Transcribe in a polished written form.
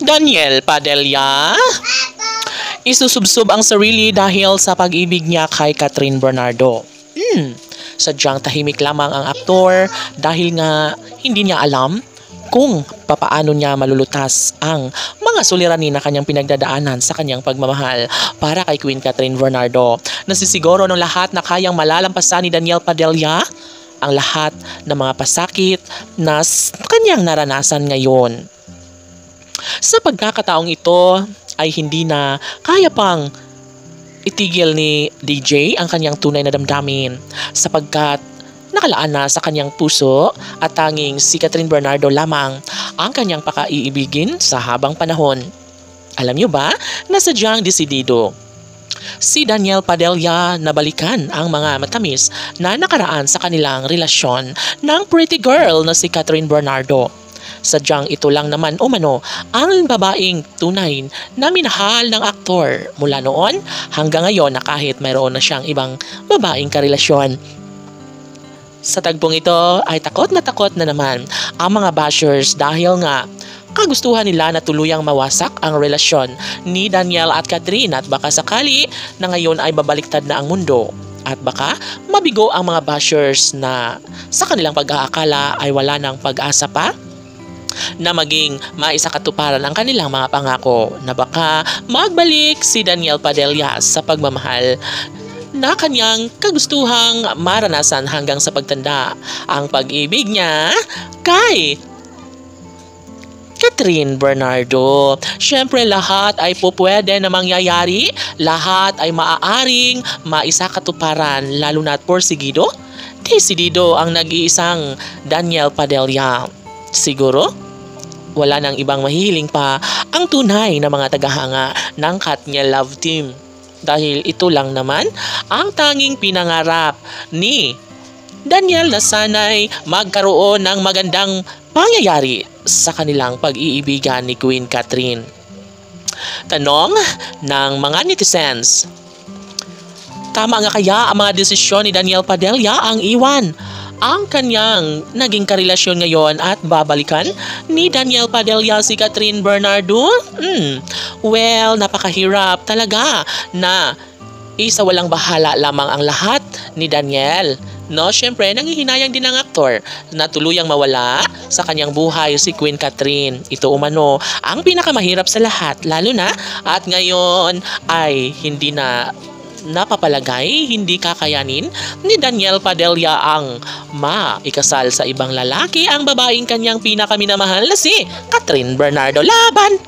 Daniel Padilla isusubsob ang sarili dahil sa pag-ibig niya kay Catherine Bernardo. Sadyang tahimik lamang ang aktor dahil nga hindi niya alam kung papaano niya malulutas ang mga suliranin na kanyang pinagdadaanan sa kanyang pagmamahal para kay Queen Catherine Bernardo. Nasisiguro ng lahat na kayang malalampasan ni Daniel Padilla ang lahat ng mga pasakit na kanyang naranasan ngayon. Sa pagkakataong ito ay hindi na kaya pang itigil ni DJ ang kanyang tunay na damdamin sapagkat nakalaan na sa kanyang puso at tanging si Catherine Bernardo lamang ang kanyang pakaiibigin sa habang panahon. Alam niyo ba na sadyang desidido si Daniel Padilla na balikan ang mga matamis na nakaraan sa kanilang relasyon ng pretty girl na si Catherine Bernardo. Sadyang ito lang naman umano ang babaeng tunay na minahal ng aktor mula noon hanggang ngayon na kahit mayroon na siyang ibang babaeng karelasyon. Sa tagpong ito ay takot na naman ang mga bashers dahil nga kagustuhan nila na tuluyang mawasak ang relasyon ni Daniel at Catherine at baka sakali na ngayon ay babaliktad na ang mundo. At baka mabigo ang mga bashers na sa kanilang pag-aakala ay wala ng pag-asa pa na maging maisakatuparan ang kanilang mga pangako na baka magbalik si Daniel Padilla sa pagmamahal na kanyang kagustuhang maranasan hanggang sa pagtanda. Ang pag-ibig niya kay Catherine Bernardo. Siyempre lahat ay pupwede na mangyayari, lahat ay maaaring maisakatuparan lalo na't porsigido, desidido ang nag-iisang Daniel Padilla. Siguro, wala nang ibang mahihiling pa ang tunay na mga tagahanga ng Katniel Love Team. Dahil ito lang naman ang tanging pinangarap ni Daniel na sana'y magkaroon ng magandang pangyayari sa kanilang pag-iibigan ni Queen Catherine. Tanong ng mga netizens, tama nga kaya ang mga desisyon ni Daniel Padilla ang iwan ang kanyang naging karelasyon ngayon at babalikan ni Daniel Padilla si Catherine Bernardo? Well, napakahirap talaga na isa walang bahala lamang ang lahat ni Daniel. No, syempre nanghihinayang din ang aktor na tuluyang mawala sa kanyang buhay si Queen Catherine. Ito umano ang pinakamahirap sa lahat, lalo na at ngayon ay hindi na napapalagay, hindi kakayanin ni Daniel Padilla ang maikasal sa ibang lalaki ang babaeng kanyang pinakaminamahal na si Catherine Bernardo. Laban!